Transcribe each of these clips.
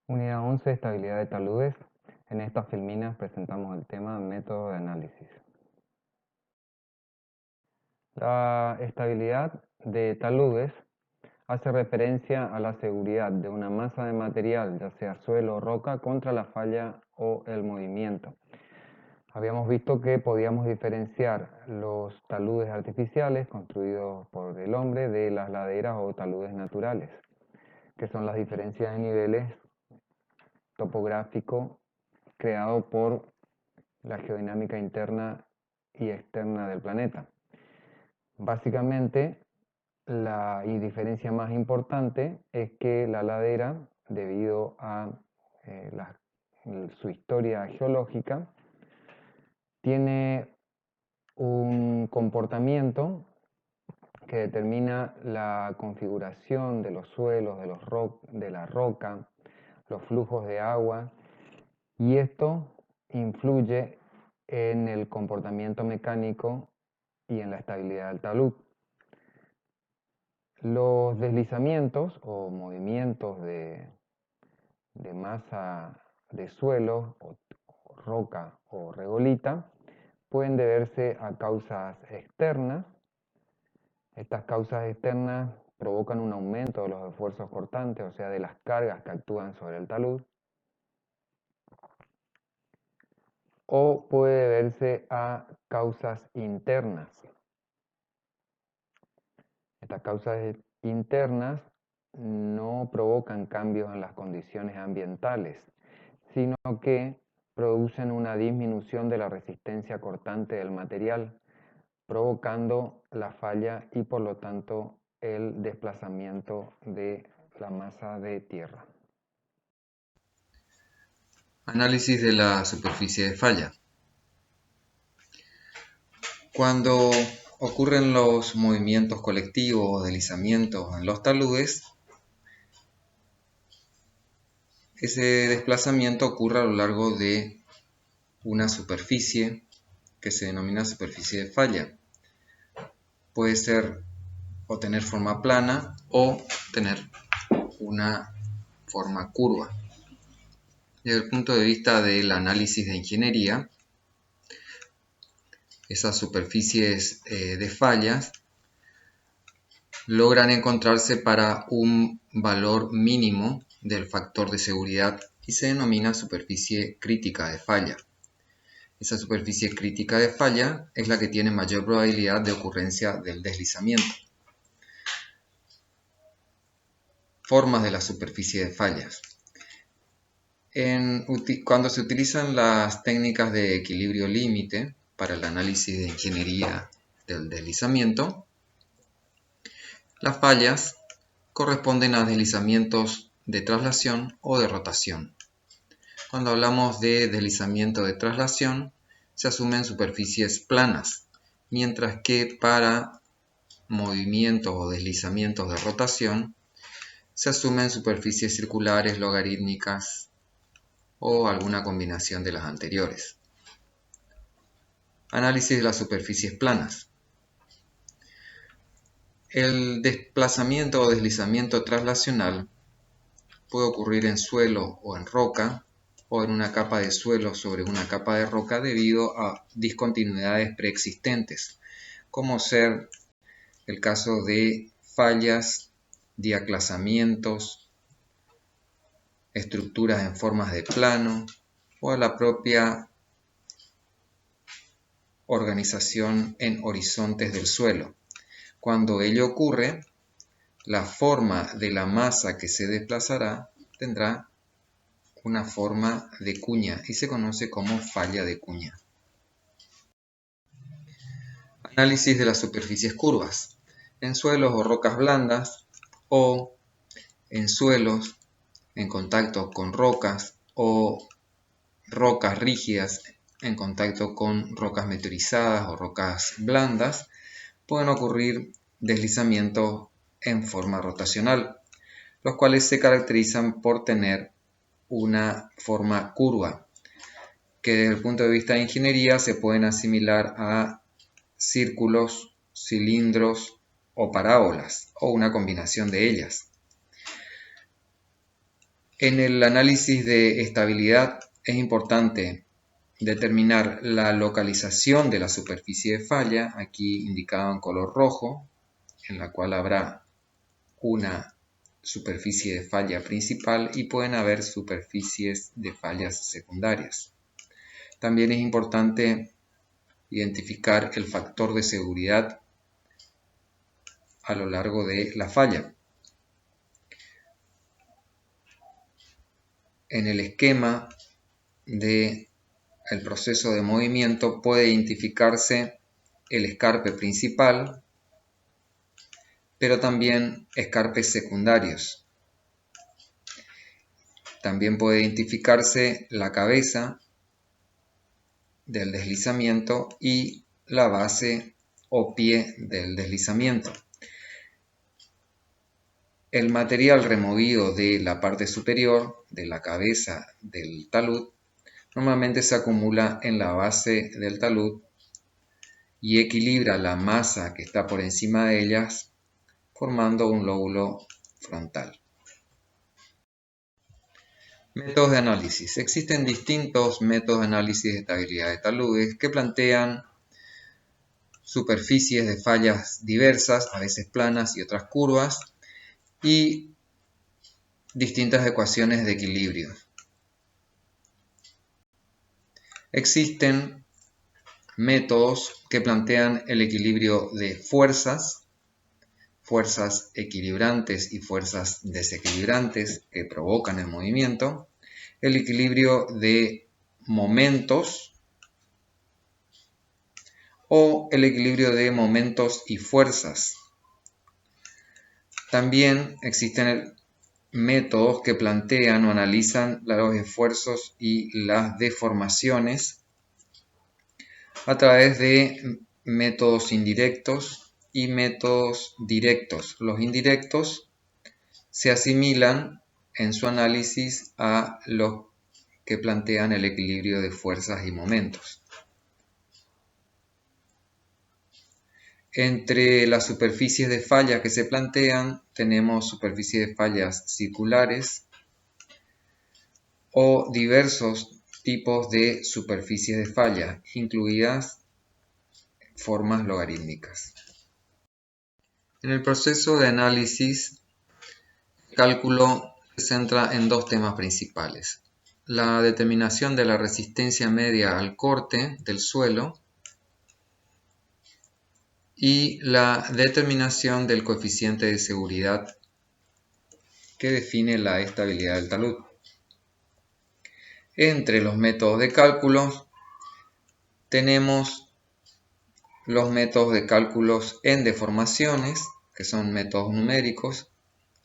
Unidad 11, estabilidad de taludes. En estas filminas presentamos el tema método de análisis. La estabilidad de taludes hace referencia a la seguridad de una masa de material, ya sea suelo o roca, contra la falla o el movimiento. Habíamos visto que podíamos diferenciar los taludes artificiales construidos por el hombre de las laderas o taludes naturales, que son las diferencias de niveles topográfico creado por la geodinámica interna y externa del planeta. Básicamente, la diferencia más importante es que la ladera, debido a su historia geológica, tiene un comportamiento que determina la configuración de los suelos, de la roca, los flujos de agua, y esto influye en el comportamiento mecánico y en la estabilidad del talud. Los deslizamientos o movimientos de masa de suelo, o roca o regolita, pueden deberse a causas externas. Estas causas externas provocan un aumento de los esfuerzos cortantes, o sea, de las cargas que actúan sobre el talud, o puede deberse a causas internas. Estas causas internas no provocan cambios en las condiciones ambientales, sino que producen una disminución de la resistencia cortante del material, provocando la falla y por lo tanto el desplazamiento de la masa de tierra. Análisis de la superficie de falla. Cuando ocurren los movimientos colectivos o deslizamientos en los taludes, ese desplazamiento ocurre a lo largo de una superficie que se denomina superficie de falla. Puede ser o tener forma plana o tener una forma curva. Desde el punto de vista del análisis de ingeniería, esas superficies de fallas logran encontrarse para un valor mínimo del factor de seguridad y se denomina superficie crítica de falla. Esa superficie crítica de falla es la que tiene mayor probabilidad de ocurrencia del deslizamiento. Formas de la superficie de fallas. Cuando se utilizan las técnicas de equilibrio límite para el análisis de ingeniería del deslizamiento, las fallas corresponden a deslizamientos de traslación o de rotación. Cuando hablamos de deslizamiento de traslación, se asumen superficies planas, mientras que para movimientos o deslizamientos de rotación, se asumen superficies circulares, logarítmicas o alguna combinación de las anteriores. Análisis de las superficies planas. El desplazamiento o deslizamiento traslacional puede ocurrir en suelo o en roca, o en una capa de suelo sobre una capa de roca debido a discontinuidades preexistentes, como ser el caso de fallas, diaclasamientos, estructuras en formas de plano o a la propia organización en horizontes del suelo. Cuando ello ocurre, la forma de la masa que se desplazará tendrá una forma de cuña y se conoce como falla de cuña. Análisis de las superficies curvas. En suelos o rocas blandas o en suelos en contacto con rocas o rocas rígidas en contacto con rocas meteorizadas o rocas blandas, pueden ocurrir deslizamientos en forma rotacional, los cuales se caracterizan por tener una forma curva, que desde el punto de vista de ingeniería se pueden asimilar a círculos, cilindros o parábolas, o una combinación de ellas. En el análisis de estabilidad es importante determinar la localización de la superficie de falla, aquí indicado en color rojo, en la cual habrá una superficie de falla principal y pueden haber superficies de fallas secundarias. También es importante identificar el factor de seguridad a lo largo de la falla. En el esquema del proceso de movimiento puede identificarse el escarpe principal, pero también escarpes secundarios. También puede identificarse la cabeza del deslizamiento y la base o pie del deslizamiento. El material removido de la parte superior de la cabeza del talud normalmente se acumula en la base del talud y equilibra la masa que está por encima de ellas, formando un lóbulo frontal. Métodos de análisis. Existen distintos métodos de análisis de estabilidad de taludes que plantean superficies de fallas diversas, a veces planas y otras curvas, y distintas ecuaciones de equilibrio. Existen métodos que plantean el equilibrio de fuerzas equilibrantes y fuerzas desequilibrantes que provocan el movimiento, el equilibrio de momentos o el equilibrio de momentos y fuerzas. También existen métodos que plantean o analizan los esfuerzos y las deformaciones a través de métodos indirectos y métodos directos. Los indirectos se asimilan en su análisis a los que plantean el equilibrio de fuerzas y momentos. Entre las superficies de falla que se plantean tenemos superficies de fallas circulares o diversos tipos de superficies de falla, incluidas formas logarítmicas. En el proceso de análisis, el cálculo se centra en dos temas principales: la determinación de la resistencia media al corte del suelo y la determinación del coeficiente de seguridad que define la estabilidad del talud. Entre los métodos de cálculo tenemos los métodos de cálculos en deformaciones, que son métodos numéricos,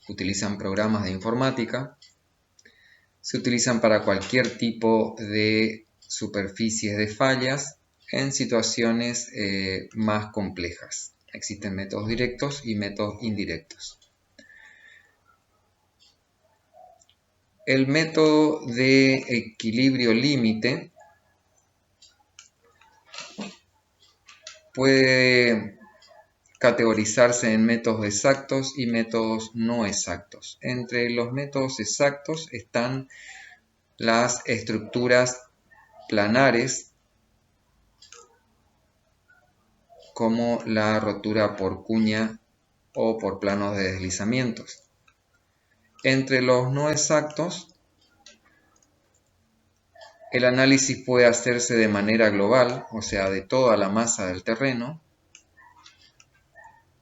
utilizan programas de informática, se utilizan para cualquier tipo de superficies de fallas en situaciones más complejas. Existen métodos directos y métodos indirectos. El método de equilibrio límite puede categorizarse en métodos exactos y métodos no exactos. Entre los métodos exactos están las estructuras planares, como la rotura por cuña o por planos de deslizamientos. Entre los no exactos, el análisis puede hacerse de manera global, o sea, de toda la masa del terreno.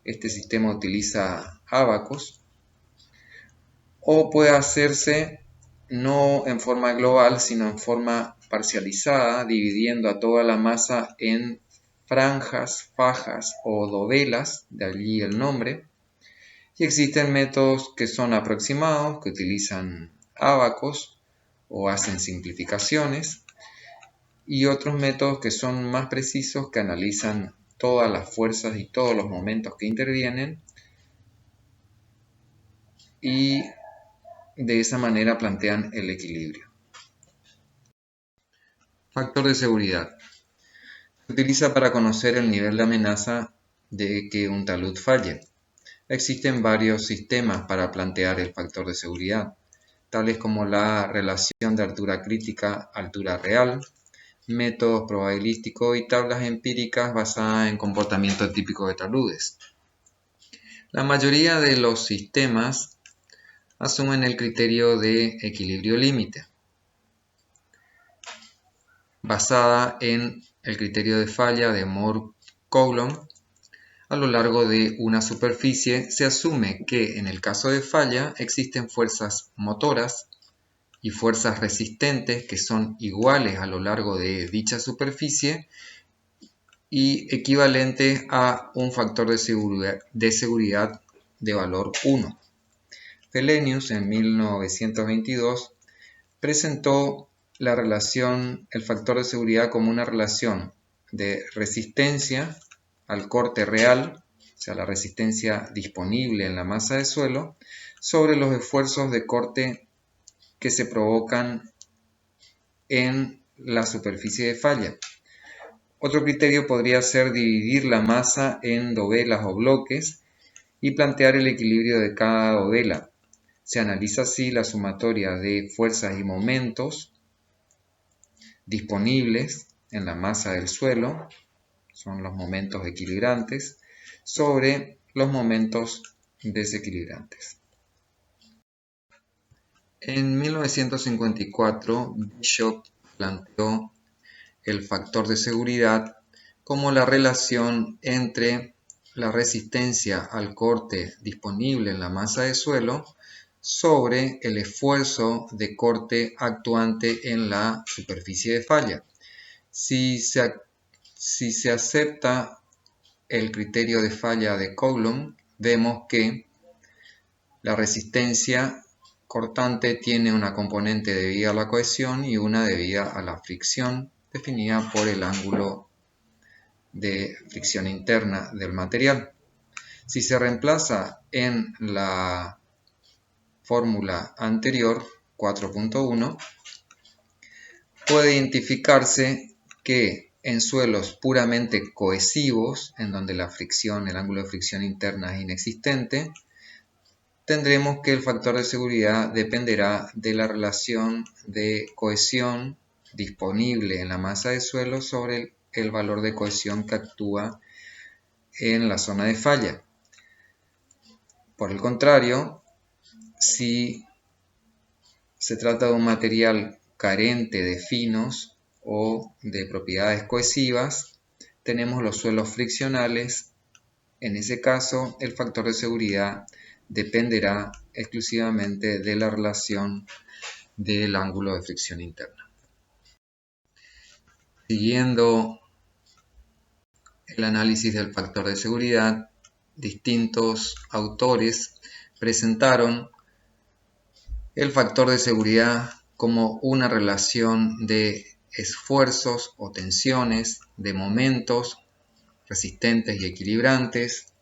Este sistema utiliza ábacos. O puede hacerse no en forma global, sino en forma parcializada, dividiendo a toda la masa en franjas, fajas o dovelas, de allí el nombre. Y existen métodos que son aproximados, que utilizan ábacos o hacen simplificaciones, y otros métodos que son más precisos, que analizan todas las fuerzas y todos los momentos que intervienen, y de esa manera plantean el equilibrio. Factor de seguridad. Se utiliza para conocer el nivel de amenaza de que un talud falle. Existen varios sistemas para plantear el factor de seguridad. tales como la relación de altura crítica, altura real, métodos probabilísticos y tablas empíricas basadas en comportamiento típico de taludes. La mayoría de los sistemas asumen el criterio de equilibrio límite, basada en el criterio de falla de Moore-Coulomb. A lo largo de una superficie se asume que en el caso de falla existen fuerzas motoras y fuerzas resistentes que son iguales a lo largo de dicha superficie y equivalentes a un factor de seguridad de valor 1. Fellenius en 1922 presentó el factor de seguridad como una relación de resistencia al corte real, o sea, la resistencia disponible en la masa de suelo, sobre los esfuerzos de corte que se provocan en la superficie de falla. Otro criterio podría ser dividir la masa en dovelas o bloques y plantear el equilibrio de cada dovela. Se analiza así la sumatoria de fuerzas y momentos disponibles en la masa del suelo, son los momentos equilibrantes, sobre los momentos desequilibrantes. En 1954, Bishop planteó el factor de seguridad como la relación entre la resistencia al corte disponible en la masa de suelo sobre el esfuerzo de corte actuante en la superficie de falla. Si se acepta el criterio de falla de Coulomb, vemos que la resistencia cortante tiene una componente debida a la cohesión y una debida a la fricción, definida por el ángulo de fricción interna del material. Si se reemplaza en la fórmula anterior, 4.1, puede identificarse que en suelos puramente cohesivos, en donde la fricción, el ángulo de fricción interna es inexistente, tendremos que el factor de seguridad dependerá de la relación de cohesión disponible en la masa de suelo sobre el valor de cohesión que actúa en la zona de falla. Por el contrario, si se trata de un material carente de finos o de propiedades cohesivas, tenemos los suelos friccionales. En ese caso, el factor de seguridad dependerá exclusivamente de la relación del ángulo de fricción interna. Siguiendo el análisis del factor de seguridad, distintos autores presentaron el factor de seguridad como una relación de esfuerzos o tensiones, de momentos resistentes y equilibrantes,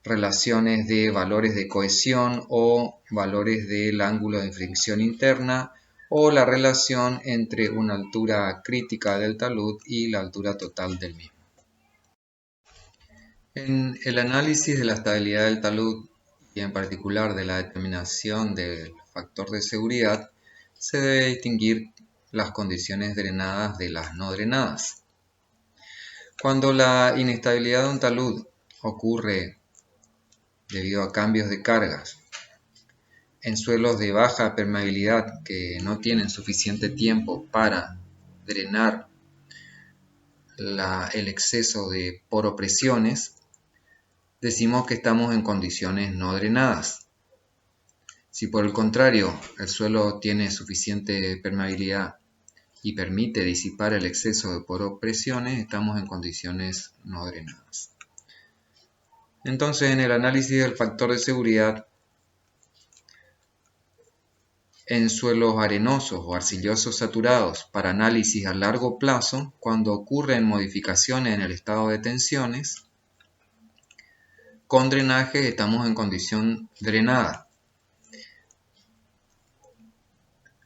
relaciones de valores de cohesión o valores del ángulo de fricción interna, o la relación entre una altura crítica del talud y la altura total del mismo. En el análisis de la estabilidad del talud y en particular de la determinación del factor de seguridad, se debe distinguir las condiciones drenadas de las no drenadas. Cuando la inestabilidad de un talud ocurre debido a cambios de cargas en suelos de baja permeabilidad que no tienen suficiente tiempo para drenar el exceso de poropresiones, decimos que estamos en condiciones no drenadas. Si por el contrario el suelo tiene suficiente permeabilidad y permite disipar el exceso de poropresiones, estamos en condiciones no drenadas. Entonces, en el análisis del factor de seguridad en suelos arenosos o arcillosos saturados para análisis a largo plazo, cuando ocurren modificaciones en el estado de tensiones, con drenaje estamos en condición drenada.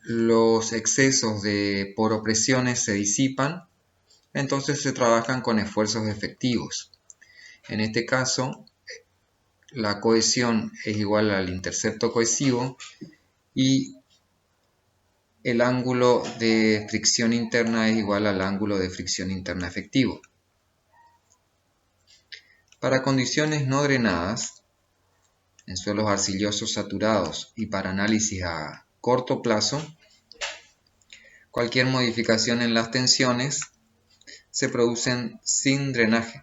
Los excesos de poropresiones se disipan, entonces se trabajan con esfuerzos efectivos. En este caso, la cohesión es igual al intercepto cohesivo y el ángulo de fricción interna es igual al ángulo de fricción interna efectivo. Para condiciones no drenadas, en suelos arcillosos saturados y para análisis a corto plazo, cualquier modificación en las tensiones se producen sin drenaje.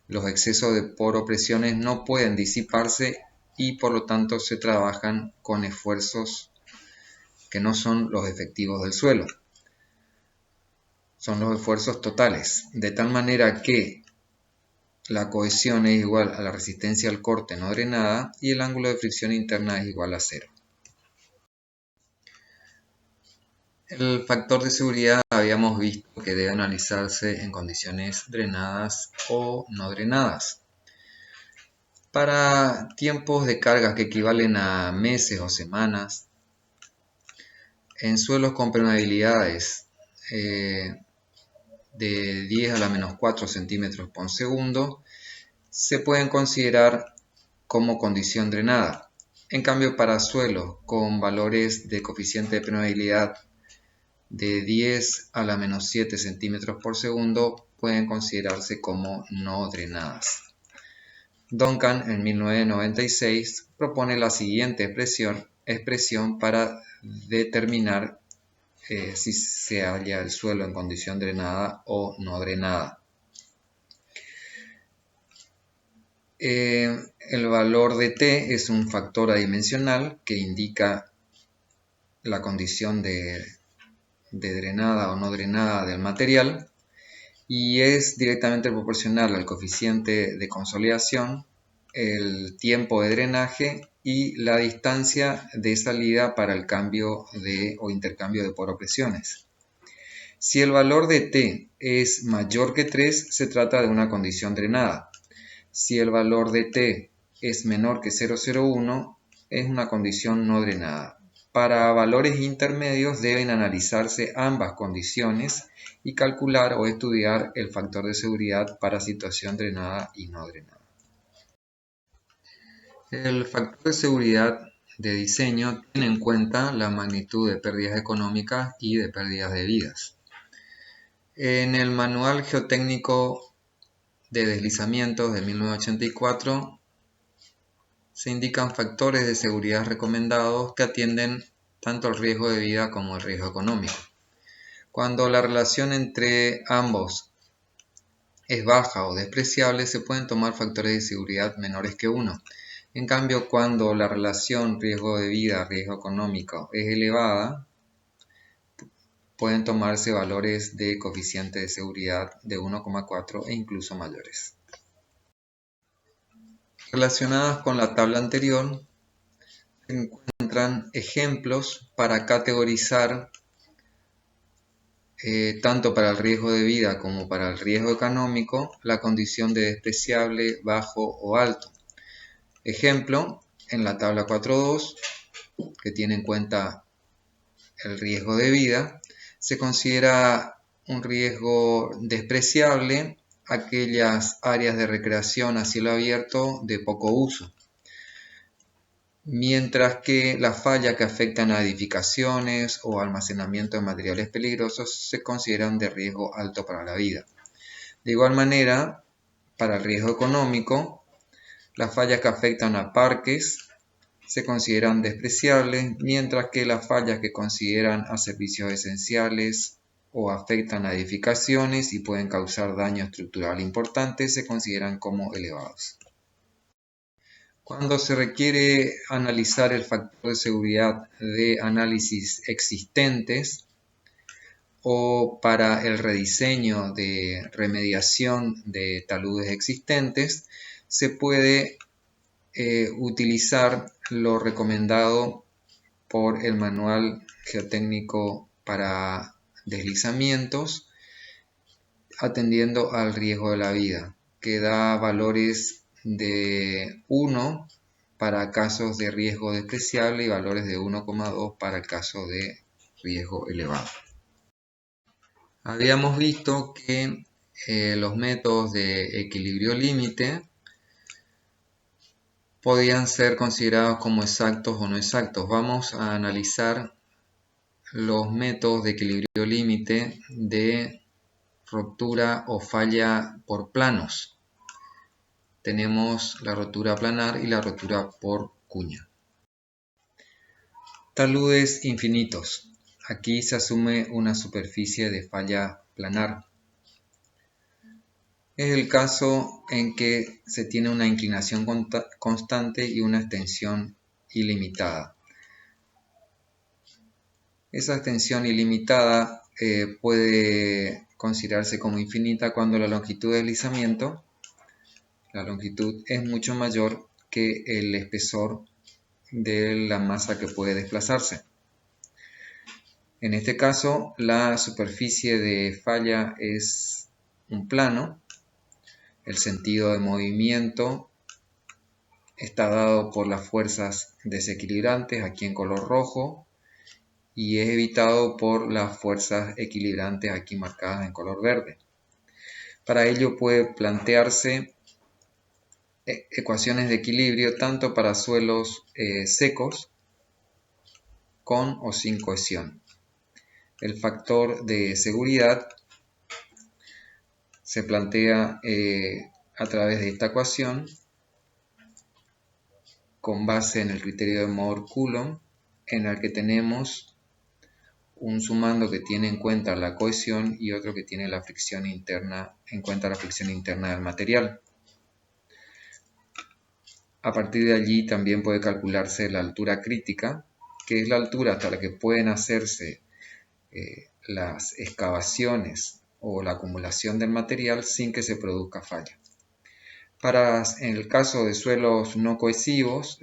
Los excesos de poro-presiones no pueden disiparse y por lo tanto se trabajan con esfuerzos que no son los efectivos del suelo. Son los esfuerzos totales, de tal manera que la cohesión es igual a la resistencia al corte no drenada y el ángulo de fricción interna es igual a 0. El factor de seguridad habíamos visto que debe analizarse en condiciones drenadas o no drenadas. Para tiempos de cargas que equivalen a meses o semanas, en suelos con permeabilidades de 10 a la menos 4 centímetros por segundo, se pueden considerar como condición drenada. En cambio, para suelos con valores de coeficiente de permeabilidad de 10 a la menos 7 centímetros por segundo, pueden considerarse como no drenadas. Duncan en 1996 propone la siguiente expresión para determinar si se halla el suelo en condición drenada o no drenada. El valor de T es un factor adimensional que indica la condición de drenada o no drenada del material y es directamente proporcional al coeficiente de consolidación, el tiempo de drenaje y la distancia de salida para el cambio o intercambio de poropresiones. Si el valor de T es mayor que 3, se trata de una condición drenada. Si el valor de T es menor que 0,01, es una condición no drenada. Para valores intermedios deben analizarse ambas condiciones y calcular o estudiar el factor de seguridad para situación drenada y no drenada. El factor de seguridad de diseño tiene en cuenta la magnitud de pérdidas económicas y de pérdidas de vidas. En el Manual Geotécnico de Deslizamientos de 1984 se indican factores de seguridad recomendados que atienden tanto al riesgo de vida como al riesgo económico. Cuando la relación entre ambos es baja o despreciable, se pueden tomar factores de seguridad menores que 1. En cambio, cuando la relación riesgo de vida, riesgo económico es elevada, pueden tomarse valores de coeficiente de seguridad de 1,4 e incluso mayores. Relacionadas con la tabla anterior, se encuentran ejemplos para categorizar tanto para el riesgo de vida como para el riesgo económico la condición de despreciable, bajo o alto. Ejemplo, en la tabla 4.2, que tiene en cuenta el riesgo de vida, se considera un riesgo despreciable aquellas áreas de recreación a cielo abierto de poco uso, mientras que las fallas que afectan a edificaciones o almacenamiento de materiales peligrosos se consideran de riesgo alto para la vida. De igual manera, para el riesgo económico, las fallas que afectan a parques se consideran despreciables, mientras que las fallas que consideran a servicios esenciales o afectan a edificaciones y pueden causar daño estructural importante se consideran como elevados. Cuando se requiere analizar el factor de seguridad de análisis existentes o para el rediseño de remediación de taludes existentes, se puede utilizar lo recomendado por el Manual Geotécnico para Deslizamientos, atendiendo al riesgo de la vida, que da valores de 1 para casos de riesgo despreciable y valores de 1,2 para el caso de riesgo elevado. Habíamos visto que los métodos de equilibrio límite podían ser considerados como exactos o no exactos. Vamos a analizar los métodos de equilibrio límite de rotura o falla por planos. Tenemos la rotura planar y la rotura por cuña. Taludes infinitos. Aquí se asume una superficie de falla planar. Es el caso en que se tiene una inclinación constante y una extensión ilimitada. Esa extensión ilimitada puede considerarse como infinita cuando la longitud de deslizamiento, la longitud es mucho mayor que el espesor de la masa que puede desplazarse. En este caso, la superficie de falla es un plano. El sentido de movimiento está dado por las fuerzas desequilibrantes, aquí en color rojo, y es evitado por las fuerzas equilibrantes, aquí marcadas en color verde. Para ello puede plantearse ecuaciones de equilibrio tanto para suelos secos con o sin cohesión. El factor de seguridad se plantea a través de esta ecuación con base en el criterio de Mohr-Coulomb, en el que tenemos un sumando que tiene en cuenta la cohesión y otro que tiene la fricción interna, en cuenta la fricción interna del material. A partir de allí también puede calcularse la altura crítica, que es la altura hasta la que pueden hacerse las excavaciones o la acumulación del material sin que se produzca falla. En el caso de suelos no cohesivos,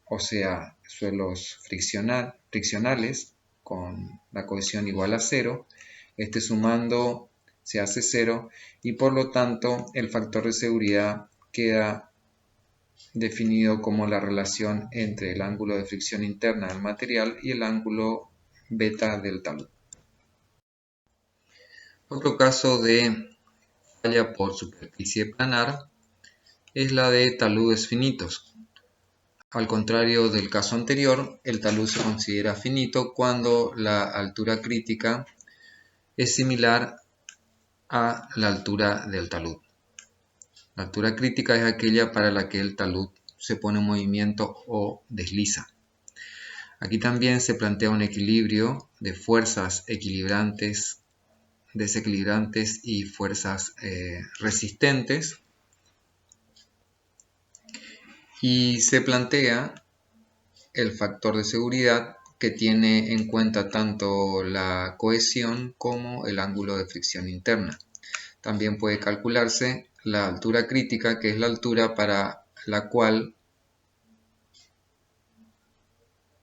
o sea, suelos friccionales con la cohesión igual a 0, este sumando se hace 0 y por lo tanto el factor de seguridad queda definido como la relación entre el ángulo de fricción interna del material y el ángulo beta del talud. Otro caso de falla por superficie planar es la de taludes finitos. Al contrario del caso anterior, el talud se considera finito cuando la altura crítica es similar a la altura del talud. La altura crítica es aquella para la que el talud se pone en movimiento o desliza. Aquí también se plantea un equilibrio de fuerzas equilibrantes, desequilibrantes y fuerzas resistentes. Y se plantea el factor de seguridad que tiene en cuenta tanto la cohesión como el ángulo de fricción interna. También puede calcularse la altura crítica, que es la altura para la cual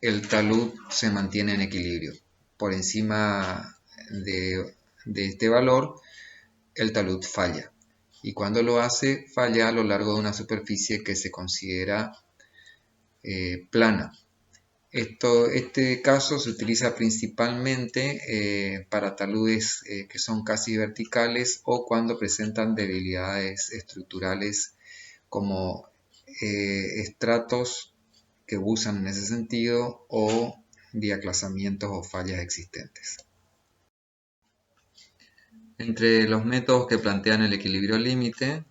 el talud se mantiene en equilibrio. Por encima de este valor, el talud falla. Y cuando lo hace, falla a lo largo de una superficie que se considera plana. Este caso se utiliza principalmente para taludes que son casi verticales o cuando presentan debilidades estructurales como estratos que usan en ese sentido o diaclasamientos o fallas existentes. Entre los métodos que plantean el equilibrio límite,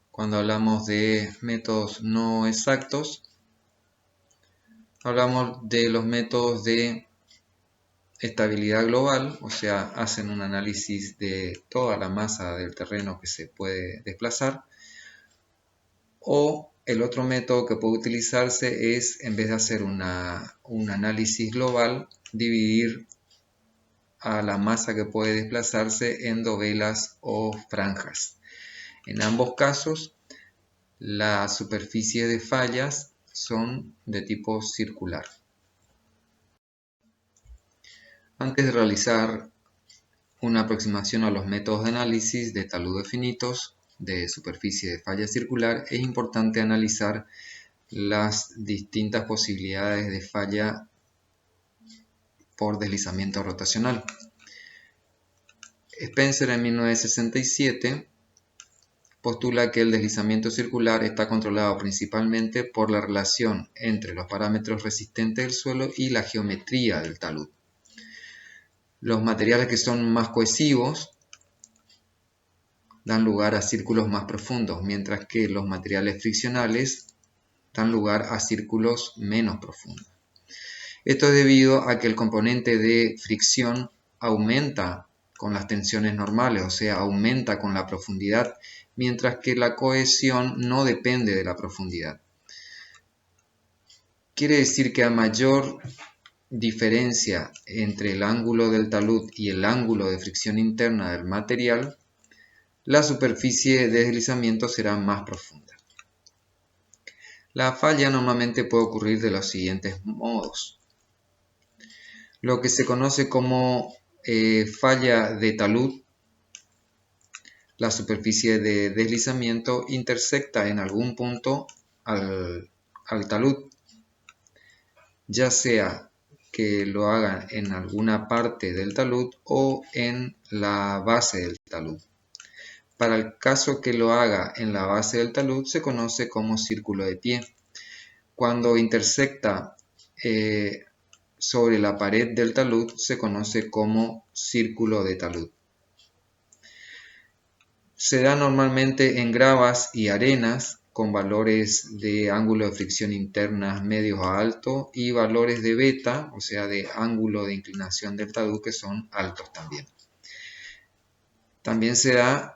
cuando hablamos de métodos no exactos, hablamos de los métodos de estabilidad global, o sea, hacen un análisis de toda la masa del terreno que se puede desplazar, o el otro método que puede utilizarse es, en vez de hacer un análisis global, dividir a la masa que puede desplazarse en dovelas o franjas. En ambos casos, la superficie de fallas son de tipo circular. Antes de realizar una aproximación a los métodos de análisis de taludes finitos de superficie de falla circular, es importante analizar las distintas posibilidades de falla por deslizamiento rotacional. Spencer en 1967 postula que el deslizamiento circular está controlado principalmente por la relación entre los parámetros resistentes del suelo y la geometría del talud. Los materiales que son más cohesivos dan lugar a círculos más profundos, mientras que los materiales friccionales dan lugar a círculos menos profundos. Esto es debido a que el componente de fricción aumenta con las tensiones normales, o sea, aumenta con la profundidad, mientras que la cohesión no depende de la profundidad. Quiere decir que a mayor diferencia entre el ángulo del talud y el ángulo de fricción interna del material, la superficie de deslizamiento será más profunda. La falla normalmente puede ocurrir de los siguientes modos. Lo que se conoce como falla de talud, la superficie de deslizamiento intersecta en algún punto al talud, ya sea que lo haga en alguna parte del talud o en la base del talud. Para el caso que lo haga en la base del talud se conoce como círculo de pie. Cuando intersecta sobre la pared del talud se conoce como círculo de talud. Se da normalmente en gravas y arenas con valores de ángulo de fricción interna medios a alto y valores de beta, o sea de ángulo de inclinación del talud, que son altos también. También se da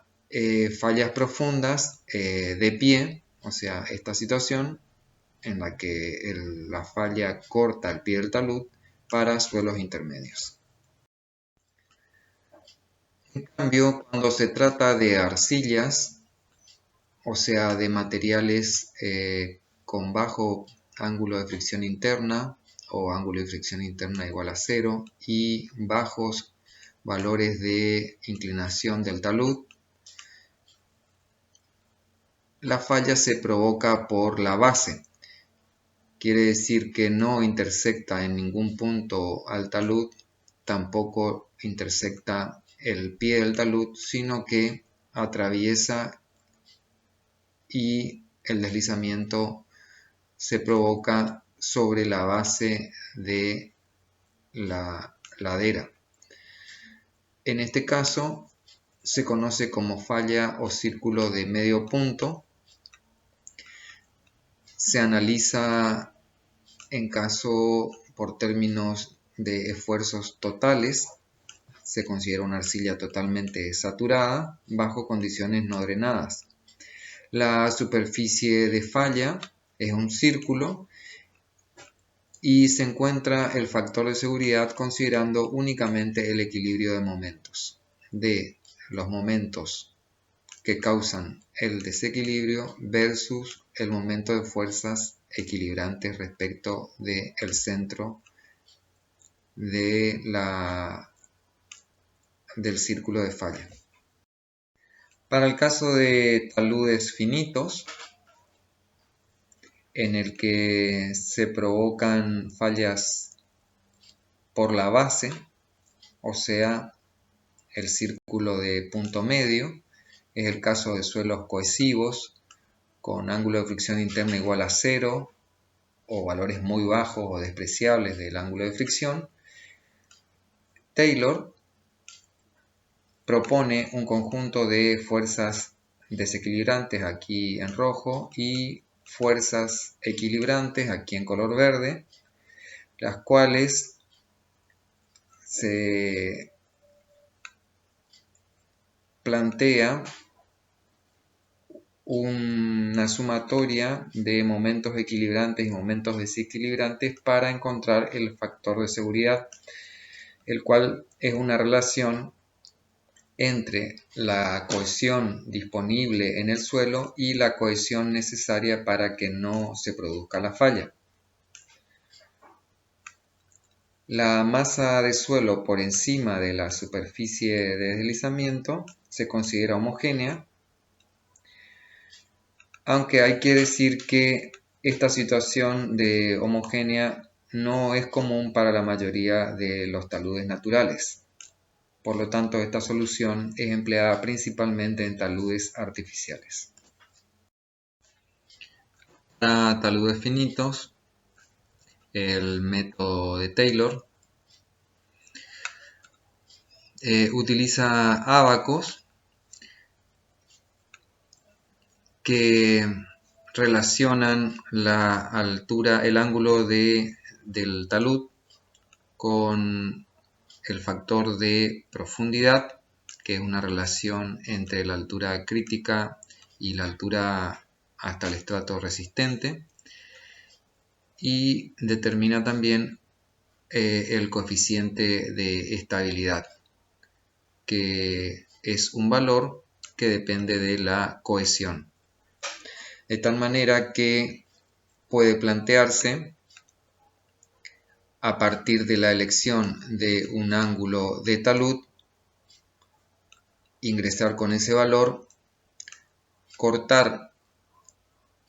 fallas profundas de pie, o sea esta situación en la que la falla corta el pie del talud para suelos intermedios. En cambio, cuando se trata de arcillas, o sea, de materiales con bajo ángulo de fricción interna o ángulo de fricción interna igual a 0 y bajos valores de inclinación del talud, la falla se provoca por la base. Quiere decir que no intersecta en ningún punto al talud, tampoco intersecta el pie del talud, sino que atraviesa y el deslizamiento se provoca sobre la base de la ladera. En este caso se conoce como falla o círculo de medio punto. Se analiza en caso por términos de esfuerzos totales. Se considera una arcilla totalmente saturada bajo condiciones no drenadas. La superficie de falla es un círculo y se encuentra el factor de seguridad considerando únicamente el equilibrio de momentos, de los momentos que causan el desequilibrio versus el momento de fuerzas equilibrantes respecto del centro del círculo de falla. Para el caso de taludes finitos, en el que se provocan fallas por la base, o sea, el círculo de punto medio, es el caso de suelos cohesivos con ángulo de fricción interna igual a 0 o valores muy bajos o despreciables del ángulo de fricción. Taylor propone un conjunto de fuerzas desequilibrantes aquí en rojo y fuerzas equilibrantes aquí en color verde, las cuales se plantea una sumatoria de momentos equilibrantes y momentos desequilibrantes para encontrar el factor de seguridad, el cual es una relación entre la cohesión disponible en el suelo y la cohesión necesaria para que no se produzca la falla. La masa de suelo por encima de la superficie de deslizamiento se considera homogénea, aunque hay que decir que esta situación de homogénea no es común para la mayoría de los taludes naturales. Por lo tanto, esta solución es empleada principalmente en taludes artificiales. Para taludes finitos, el método de Taylor utiliza ábacos que relacionan la altura, el ángulo del talud con el factor de profundidad, que es una relación entre la altura crítica y la altura hasta el estrato resistente, y determina también el coeficiente de estabilidad, que es un valor que depende de la cohesión. De tal manera que puede plantearse a partir de la elección de un ángulo de talud, ingresar con ese valor, cortar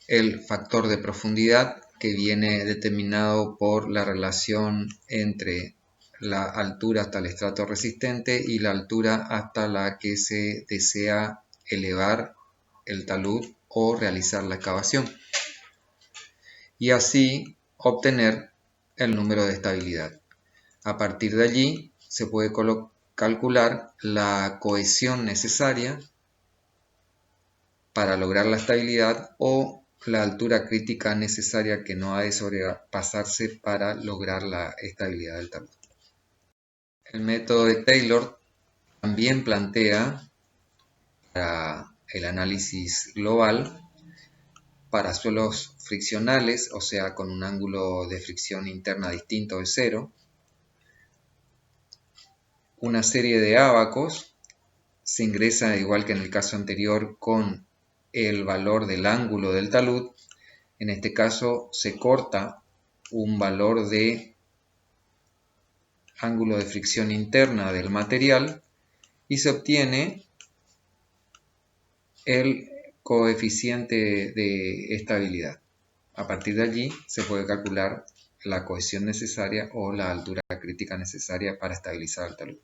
el factor de profundidad que viene determinado por la relación entre la altura hasta el estrato resistente y la altura hasta la que se desea elevar el talud o realizar la excavación, y así obtener el número de estabilidad. A partir de allí se puede calcular la cohesión necesaria para lograr la estabilidad o la altura crítica necesaria que no ha de sobrepasarse para lograr la estabilidad del talud. El método de Taylor también plantea para el análisis global para suelos friccionales, o sea, con un ángulo de fricción interna distinto de 0, una serie de ábacos. Se ingresa, igual que en el caso anterior, con el valor del ángulo del talud. En este caso se corta un valor de ángulo de fricción interna del material y se obtiene el coeficiente de estabilidad. A partir de allí se puede calcular la cohesión necesaria o la altura crítica necesaria para estabilizar el talud.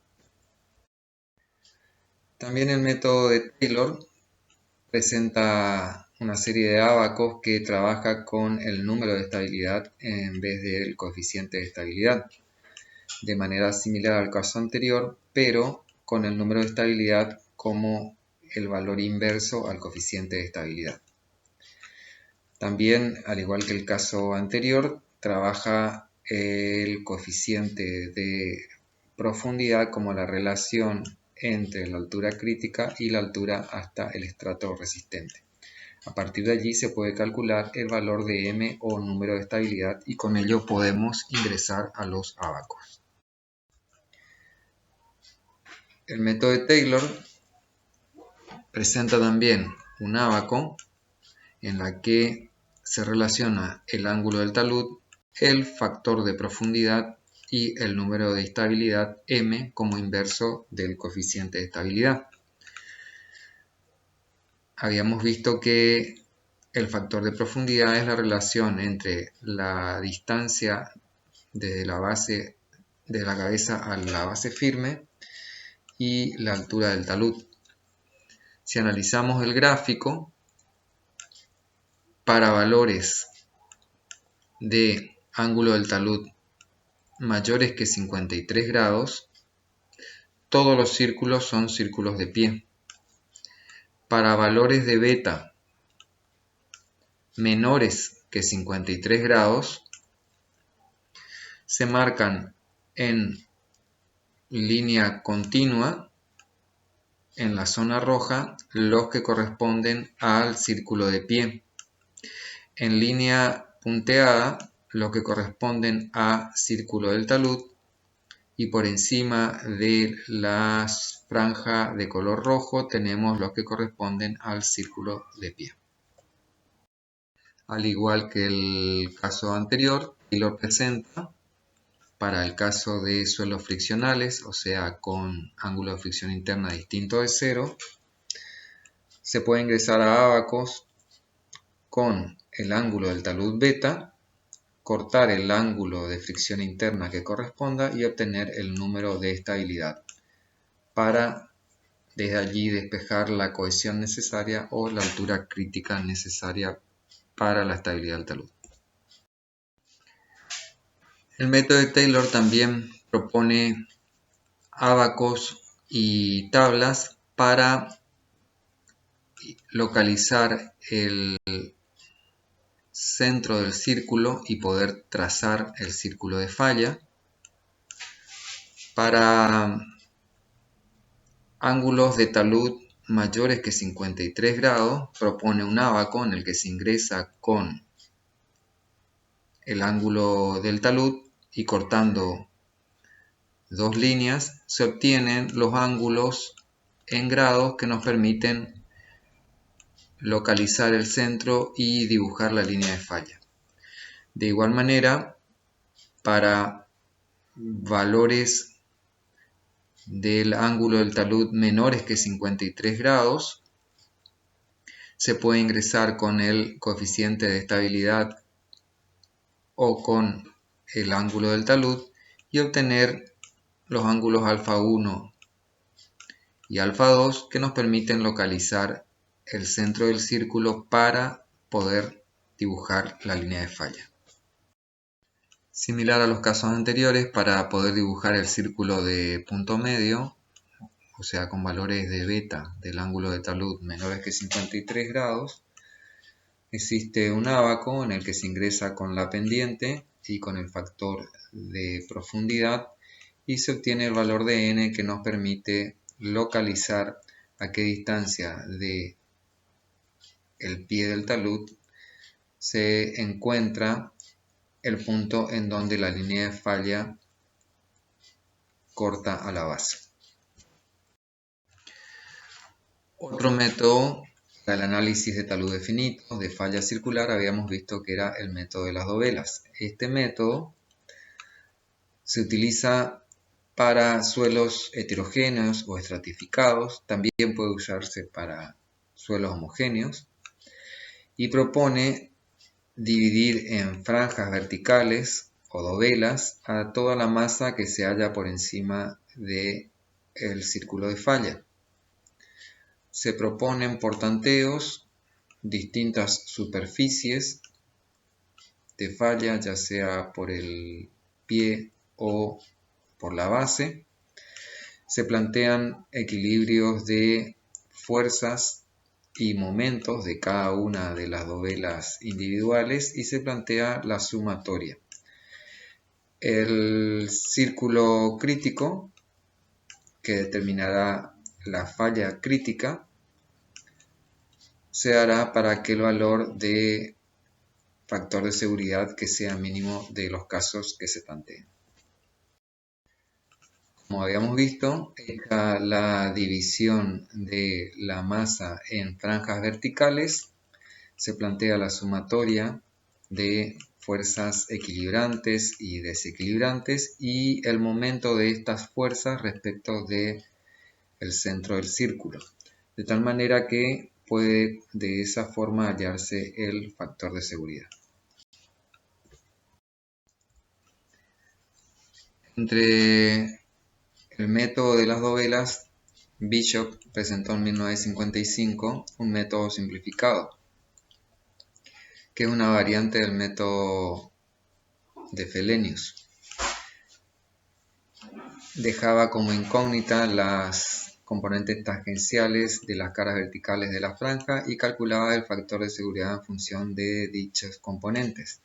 También el método de Taylor presenta una serie de ábacos que trabaja con el número de estabilidad en vez del coeficiente de estabilidad, de manera similar al caso anterior, pero con el número de estabilidad como el valor inverso al coeficiente de estabilidad. También, al igual que el caso anterior, trabaja el coeficiente de profundidad como la relación entre la altura crítica y la altura hasta el estrato resistente. A partir de allí se puede calcular el valor de m o número de estabilidad y con ello podemos ingresar a los ábacos. El método de Taylor presenta también un ábaco en la que se relaciona el ángulo del talud, el factor de profundidad y el número de estabilidad m como inverso del coeficiente de estabilidad. Habíamos visto que el factor de profundidad es la relación entre la distancia desde la base de la cabeza a la base firme y la altura del talud. Si analizamos el gráfico, para valores de ángulo del talud mayores que 53 grados, todos los círculos son círculos de pie. Para valores de beta menores que 53 grados, se marcan en línea continua en la zona roja los que corresponden al círculo de pie. En línea punteada los que corresponden a círculo del talud y por encima de la franja de color rojo tenemos los que corresponden al círculo de pie. Al igual que el caso anterior, Taylor presenta para el caso de suelos friccionales, o sea con ángulo de fricción interna distinto de 0, se puede ingresar a ábacos con el ángulo del talud beta, cortar el ángulo de fricción interna que corresponda y obtener el número de estabilidad. para desde allí despejar la cohesión necesaria o la altura crítica necesaria para la estabilidad del talud. El método de Taylor también propone ábacos y tablas para localizar el centro del círculo y poder trazar el círculo de falla. Para ángulos de talud mayores que 53 grados, propone un ábaco en el que se ingresa con el ángulo del talud y cortando dos líneas se obtienen los ángulos en grados que nos permiten localizar el centro y dibujar la línea de falla. De igual manera, para valores del ángulo del talud menores que 53 grados, se puede ingresar con el coeficiente de estabilidad o con el ángulo del talud y obtener los ángulos alfa 1 y alfa 2 que nos permiten localizar el centro del círculo para poder dibujar la línea de falla. Similar a los casos anteriores, para poder dibujar el círculo de punto medio, o sea con valores de beta del ángulo de talud menores que 53 grados, existe un ábaco en el que se ingresa con la pendiente y con el factor de profundidad y se obtiene el valor de n que nos permite localizar a qué distancia de el pie del talud se encuentra el punto en donde la línea de falla corta a la base. Otro método para el análisis de taludes finitos de falla circular habíamos visto que era el método de las dovelas. Este método se utiliza para suelos heterogéneos o estratificados, también puede usarse para suelos homogéneos y propone dividir en franjas verticales o dovelas a toda la masa que se halla por encima del círculo de falla. Se proponen por tanteos distintas superficies de falla, ya sea por el pie o por la base. Se plantean equilibrios de fuerzas y momentos de cada una de las dovelas individuales y se plantea la sumatoria. El círculo crítico, que determinará la falla crítica, se hará para aquel valor de factor de seguridad que sea mínimo de los casos que se planteen. Como habíamos visto, hecha la división de la masa en franjas verticales, se plantea la sumatoria de fuerzas equilibrantes y desequilibrantes y el momento de estas fuerzas respecto del centro del círculo, de tal manera que puede de esa forma hallarse el factor de seguridad. Entre el método de las dovelas, Bishop presentó en 1955 un método simplificado, que es una variante del método de Fellenius. Dejaba como incógnita las componentes tangenciales de las caras verticales de la franja y calculaba el factor de seguridad en función de dichos componentes.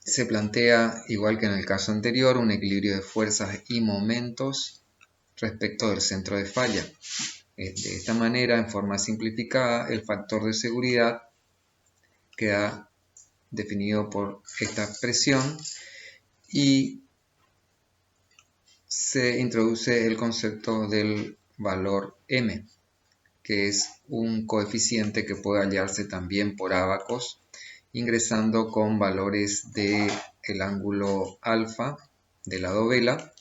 Se plantea, igual que en el caso anterior, un equilibrio de fuerzas y momentos respecto del centro de falla. De esta manera, en forma simplificada, el factor de seguridad queda definido por esta expresión y se introduce el concepto del valor m, que es un coeficiente que puede hallarse también por ábacos, ingresando con valores del ángulo alfa de la dovela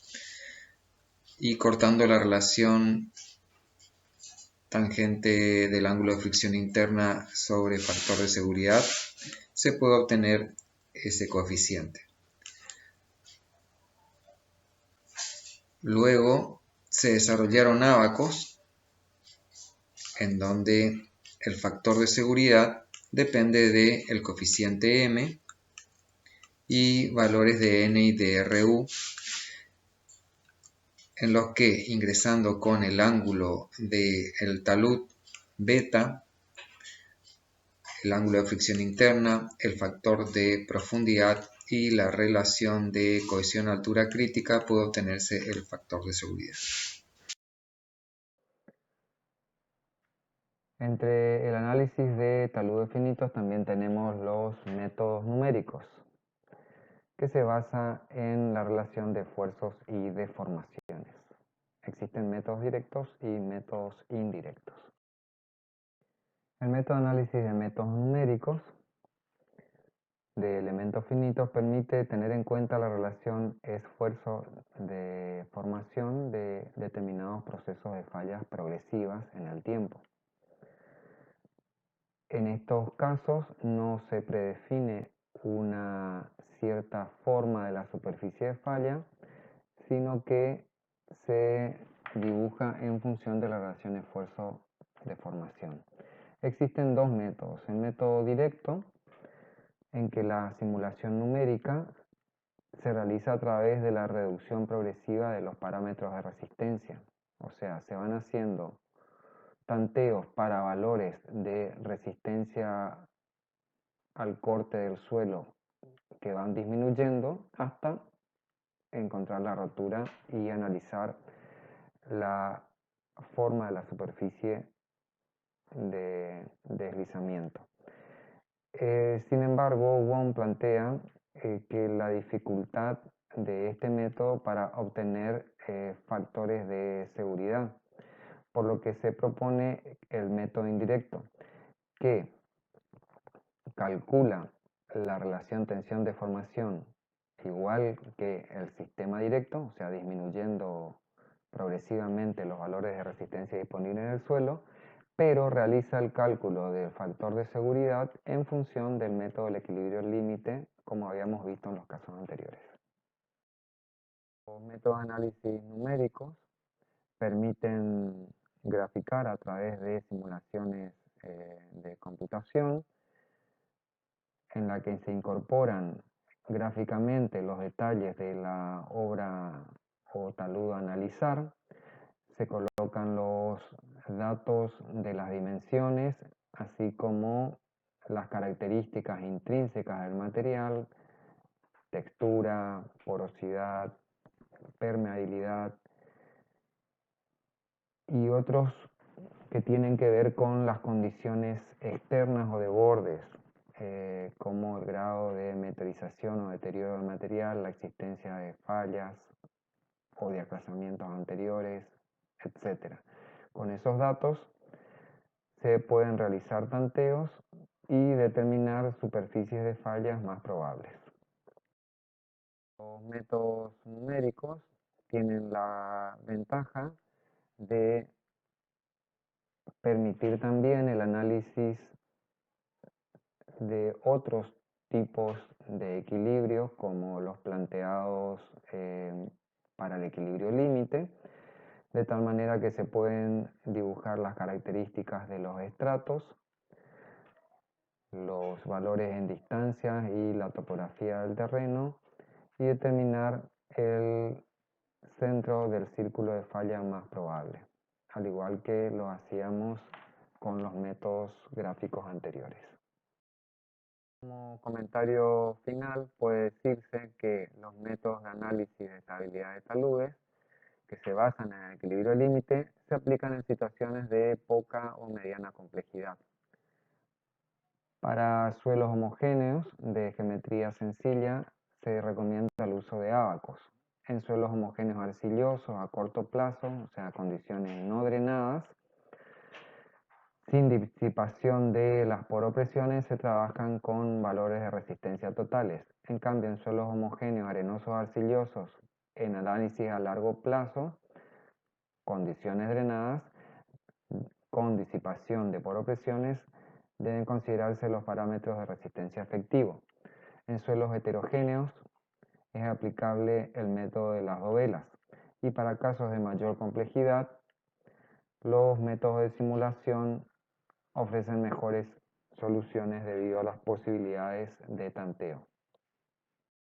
y cortando la relación tangente del ángulo de fricción interna sobre factor de seguridad, se puede obtener ese coeficiente. Luego se desarrollaron ábacos en donde el factor de seguridad depende del coeficiente M y valores de N y de RU, en los que ingresando con el ángulo del talud beta, el ángulo de fricción interna, el factor de profundidad y la relación de cohesión altura crítica, puede obtenerse el factor de seguridad. Entre el análisis de taludes finitos también tenemos los métodos numéricos, que se basa en la relación de esfuerzos y deformaciones. Existen métodos directos y métodos indirectos. El método de análisis de métodos numéricos de elementos finitos permite tener en cuenta la relación esfuerzo de formación de determinados procesos de fallas progresivas en el tiempo. En estos casos no se predefine una cierta forma de la superficie de falla, sino que se dibuja en función de la relación esfuerzo-deformación. Existen dos métodos. El método directo, en que la simulación numérica se realiza a través de la reducción progresiva de los parámetros de resistencia. O sea, se van haciendo tanteos para valores de resistencia al corte del suelo que van disminuyendo hasta encontrar la rotura y analizar la forma de la superficie de deslizamiento. Sin embargo, Wong plantea que la dificultad de este método para obtener factores de seguridad, por lo que se propone el método indirecto, que calcula la relación tensión-deformación igual que el sistema directo, o sea, disminuyendo progresivamente los valores de resistencia disponibles en el suelo, pero realiza el cálculo del factor de seguridad en función del método del equilibrio límite, como habíamos visto en los casos anteriores. Los métodos de análisis numéricos permiten graficar a través de simulaciones de computación en la que se incorporan gráficamente los detalles de la obra o talud a analizar, se colocan los datos de las dimensiones, así como las características intrínsecas del material, textura, porosidad, permeabilidad y otros que tienen que ver con las condiciones externas o de bordes, como el grado de meteorización o deterioro del material, la existencia de fallas o de aplazamientos anteriores, etc. Con esos datos se pueden realizar tanteos y determinar superficies de fallas más probables. Los métodos numéricos tienen la ventaja de permitir también el análisis de otros tipos de equilibrios como los planteados para el equilibrio límite, de tal manera que se pueden dibujar las características de los estratos, los valores en distancia y la topografía del terreno y determinar el centro del círculo de falla más probable, al igual que lo hacíamos con los métodos gráficos anteriores. Como comentario final puede decirse que los métodos de análisis de estabilidad de taludes que se basan en el equilibrio límite se aplican en situaciones de poca o mediana complejidad. Para suelos homogéneos de geometría sencilla se recomienda el uso de ábacos. En suelos homogéneos arcillosos a corto plazo, o sea, condiciones no drenadas, sin disipación de las poropresiones, se trabajan con valores de resistencia totales. En cambio, en suelos homogéneos arenosos arcillosos, en análisis a largo plazo, condiciones drenadas, con disipación de poropresiones, deben considerarse los parámetros de resistencia efectivo. En suelos heterogéneos es aplicable el método de las dovelas. y para casos de mayor complejidad, los métodos de simulación ofrecen mejores soluciones debido a las posibilidades de tanteo.